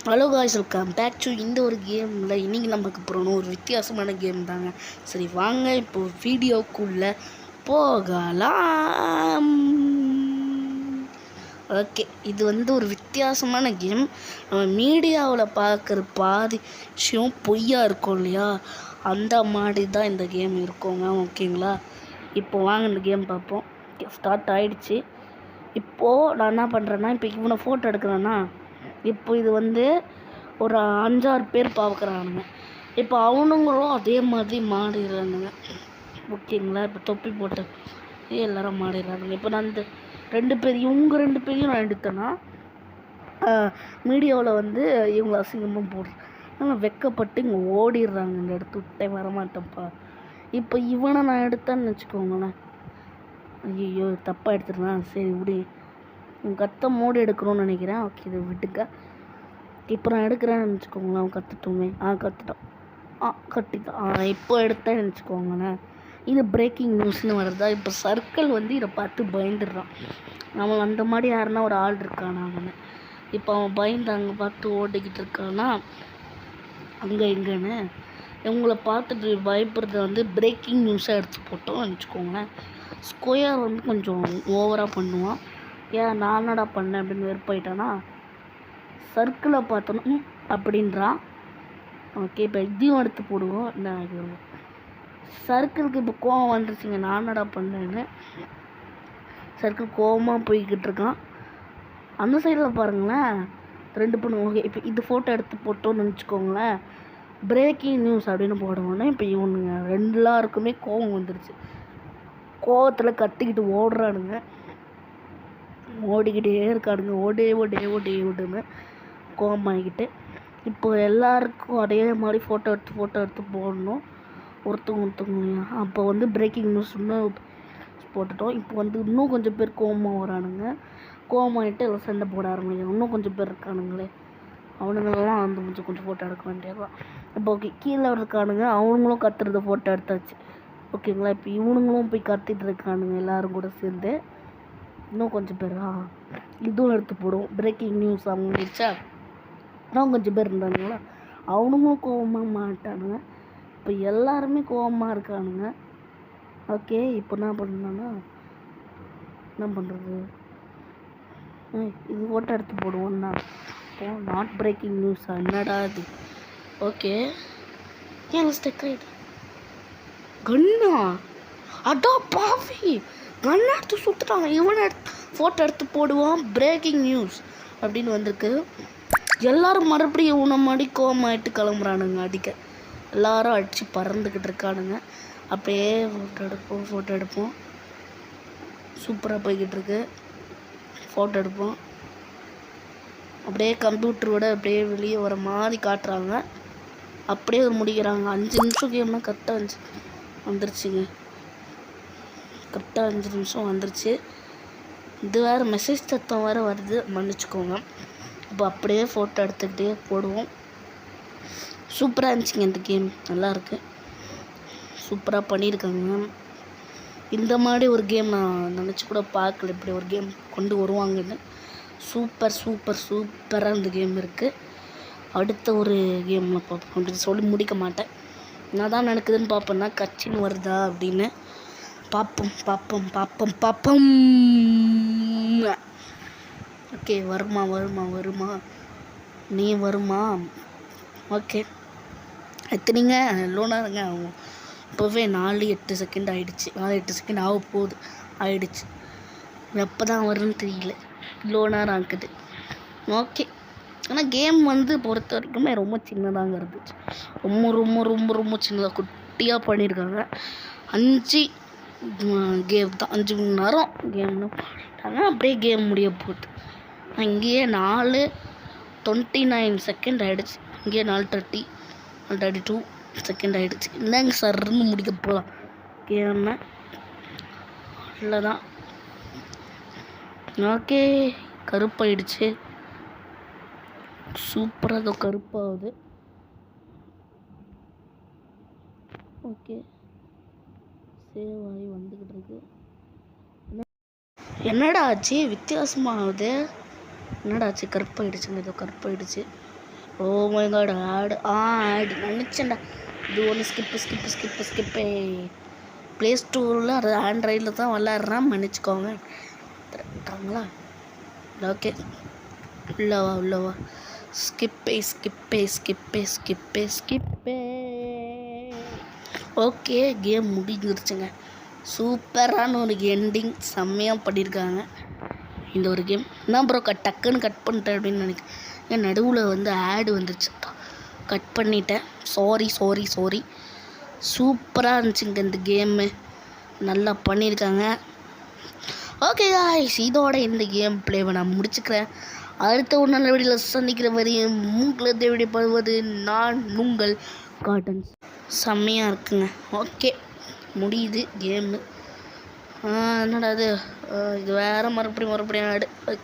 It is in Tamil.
Hello guys, welcome back to இந்த ஒரு கேமில் இன்றைக்கி நமக்கு போகிறோம் ஒரு வித்தியாசமான கேம் தாங்க. சரி வாங்க இப்போ வீடியோக்குள்ளே போகலாம். ஓகே, இது ஒரு வித்தியாசமான கேம். நம்ம மீடியாவில் பார்க்குற பாதி விஷயம் பொய்யா இருக்கும் இல்லையா, அந்த மாதிரி தான் இந்த கேம் இருக்குங்க. ஓகேங்களா, இப்போ வாங்க இந்த கேம் பார்ப்போம். ஸ்டார்ட் ஆகிடுச்சு. இப்போது நான் என்ன பண்ணுறேன்னா, இப்போ இவனை ஃபோட்டோ எடுக்கிறேன்னா, இப்போ இது ஒரு 5-6 பேர் பார்க்குறானுங்க. இப்போ அவனுங்களும் அதே மாதிரி மாறிடுறானுங்க. ஓகேங்களா, இப்போ தொப்பி போட்டு எல்லோரும் மாறிடுறானுங்க. இப்போ நான் இந்த 2 பேர், இவங்க 2 பேரையும் நான் எடுத்தேன்னா மீடியாவில் இவங்க அசிங்கமாக போடுறேன், வெக்கப்பட்டு இங்கே ஓடிடுறாங்க. இந்த இடத்து விட்டே வரமாட்டேன்ப்பா. இப்போ இவனை நான் எடுத்தேன்னு வச்சுக்கோங்களேன். ஐயோ தப்பாக எடுத்துருந்தேன். சரி விடு, கத்த மோடி எடுக்கணும்னு நினைக்கிறேன். ஓகே, இதை விட்டுக்க. இப்போ நான் எடுக்கிறேன்னு நினச்சிக்கோங்களேன். அவன் கற்றுட்டோமே. கற்றுட்டான். கட்டிட்டான். இப்போ எடுத்தேன்னு நினச்சிக்கோங்களேன். இது பிரேக்கிங் நியூஸ்னு வருதா. இப்போ சர்க்கிள் இதை பார்த்து பயந்துடுறான். அவன் அந்த மாதிரி யாருன்னா ஒரு ஆள் இருக்கானா அவனை. இப்போ அவன் பயந்து அங்கே பார்த்து ஓடிக்கிட்டு இருக்கானா அங்கே இங்கேன்னு. இவங்களை பார்த்துட்டு பயப்படுறது பிரேக்கிங் நியூஸாக எடுத்து போட்டோம்னு நினச்சிக்கோங்களேன். ஸ்கொயர் கொஞ்சம் ஓவராக பண்ணுவான். ஏன் நானடா பண்ணேன் அப்படின்னு வெறுப்பாயிட்டானா, சர்க்கிளை பார்த்தோன்னா அப்படின்றான். ஓகே, இப்போ இதையும் எடுத்து போடுவோம். என்ன சர்க்கிளுக்கு இப்போ கோவம் வந்துருச்சுங்க. நானடா பண்ணேன்னு சர்க்கிள் கோவமாக போய்கிட்டு இருக்கான். அந்த சைடில் பாருங்களேன், 2 பொண்ணு. ஓகே, இப்போ இது ஃபோட்டோ எடுத்து போட்டோன்னு நினச்சிக்கோங்களேன். பிரேக்கிங் நியூஸ் அப்படின்னு போடுவோன்னா இப்போ இவனுங்க எல்லாருக்குமே கோவம் வந்துருச்சு. கோவத்தில் கத்திக்கிட்டு ஓடுறானுங்க, ஓடிக்கிட்டே இருக்கானுங்க. ஓடுன்னு கோவமாகிக்கிட்டு. இப்போ எல்லாருக்கும் அதே மாதிரி ஃபோட்டோ எடுத்து போடணும் ஒருத்தவங்க. அப்போ பிரேக்கிங் நியூஸ் இன்னும் போட்டுட்டோம். இப்போ இன்னும் கொஞ்சம் பேர் கோவமாக வரானுங்க. கோவமாகிட்டு எல்லாம் சண்டை போட ஆரம்பிக்கும். இன்னும் கொஞ்சம் பேர் இருக்கானுங்களே, அவனுங்களெல்லாம் கொஞ்சம் ஃபோட்டோ எடுக்க வேண்டியதுதான். இப்போ ஓகே, கீழே இருக்கானுங்க. அவனுங்களும் கத்துறத ஃபோட்டோ எடுத்தாச்சு. ஓகேங்களா, இப்போ இவனுங்களும் போய் கத்திட்டு இருக்கானுங்க எல்லாரும் கூட சேர்ந்து. இன்னும் கொஞ்சம் பேர் இதுவும் எடுத்து போடுவோம். பிரேக்கிங் நியூஸ் அவங்கச்சா இன்னும் கொஞ்சம் பேர் இருந்தானுங்களா, அவனுங்களும் கோவமாக மாட்டானுங்க. இப்போ எல்லாருமே கோவமாக இருக்கானுங்க. ஓகே, இப்போ என்ன பண்ணுறது, இது ஃபோட்டோ எடுத்து போடுவோம்னா இப்போ நாட் பிரேக்கிங் நியூஸா என்னடா இது. ஓகே, ஏன் ஸ்டெக் ஆகிட்டு கண்ணா, அடா பாவி, கண்ணை எடுத்து சுற்றுட்டாங்க. இவனை ஃபோட்டோ எடுத்து போடுவான் பிரேக்கிங் நியூஸ் அப்படின்னு வந்திருக்கு. எல்லோரும் மறுபடியும் இவனை மாதிரி கோவமாயிட்டு கிளம்புறானுங்க அடிக்க. எல்லாரும் அடித்து பறந்துக்கிட்டு இருக்கானுங்க. அப்படியே ஃபோட்டோ எடுப்போம். சூப்பராக போய்கிட்டு இருக்கு. ஃபோட்டோ எடுப்போம். அப்படியே கம்ப்யூட்டரோட அப்படியே வெளியே வர மாதிரி காட்டுறாங்க. அப்படியே முடிக்கிறாங்க. 5 நிமிஷம் கேம்னா கரெக்டாக வந்துருச்சுங்க. கரெக்டாக 5 நிமிஷம் வந்துருச்சு. இது வேறு மெசேஜ் சத்தம் வேறு வருது, மன்னிச்சுக்கோங்க. இப்போ அப்படியே ஃபோட்டோ எடுத்துக்கிட்டே போடுவோம். சூப்பராக இருந்துச்சுங்க இந்த கேம். நல்லாயிருக்கு, சூப்பராக பண்ணியிருக்காங்க. இந்த மாதிரி ஒரு கேம் நான் நினச்சி கூட பார்க்கல, இப்படி ஒரு கேம் கொண்டு வருவாங்கன்னு. சூப்பராக இந்த கேம் இருக்குது. அடுத்த ஒரு கேமில் பார்ப்போம். அப்படி சொல்லி முடிக்க மாட்டேன். என்ன தான் நடக்குதுன்னு பார்ப்பேன்னா கட்சின்னு வருதா அப்படின்னு பார்ப்போம். ஓகே, வருமா நீ வருமா? ஓகே, எத்தனைங்க லோனாருங்க. அவங்க இப்போவே 4-8 செகண்ட் ஆகிடுச்சு. 4-8 செகண்ட் ஆக போகுது, ஆகிடுச்சு. எப்போ தான் வரும்னு தெரியல, லோனார் ஆக்குது. ஓகே, ஆனால் கேம் பொறுத்த வரைக்குமே ரொம்ப சின்னதாங்க இருந்துச்சு. ரொம்ப சின்னதாக குட்டியாக பண்ணியிருக்காங்க. 5 கேம் தான், 5 மணி நேரம் கேம்னு போட்டாங்க. அப்படியே கேம் முடிய போகுது. இங்கேயே 4:29 செகண்ட் ஆகிடுச்சு. இங்கேயே 4:32 செகண்ட் ஆகிடுச்சு. என்னங்க சர்ன்னு முடிக்க போகலாம் கேம். அவ்வளோதான். ஓகே, கருப்பாயிடுச்சு. சூப்பராக ஏதோ கருப்பாகுது. ஓகே, சேவ் ஆகி வந்துக்கிட்டு இருக்கு. என்னடா ஆச்சு, வித்தியாசமாகுது. என்னடா ஆச்சு, கருப்பாயிடுச்சுங்க. ஏதோ கருப்பாயிடுச்சு. ஓ மை காட் ஆடு ஆடு நினச்சேன்டா. இது ஒன்று ஸ்கிப்பு ப்ளே ஸ்டோரில் அது ஆண்ட்ராய்டில் தான் விளாட்றான் மன்னிச்சுக்கோங்க. கரெக்டாங்களா? ஓகே உள்ளவா ஸ்கிப்பே. Okay game முடிஞ்சிருச்சுங்க. சூப்பரான ஒரு எண்டிங் செம்மையாக பண்ணியிருக்காங்க இந்த ஒரு கேம். என்ன ப்ரோ டக்குன்னு கட் பண்ணிட்டேன் அப்படின்னு நினைக்கிறேன். என் நடுவில் வந்து ஆடு வந்துருச்சு, கட் பண்ணிட்டேன். சாரி. சூப்பராக இருந்துச்சுங்க இந்த கேமு, நல்லா பண்ணியிருக்காங்க. ஓகே காய்ஸ், இதோட இந்த கேம் பிளேவை நான் முடிச்சுக்கிறேன். அடுத்த ஒரு நல்ல வீடியோவில் சந்திக்கிற வரையும் உங்களை தேடி படுவது நான் உங்கள் காட்டன்ஸ். செம்மையாக இருக்குங்க. ஓகே முடியுது கேமு. என்னடா இது வேறு மறுபடியும் ஆடு. ஓகே.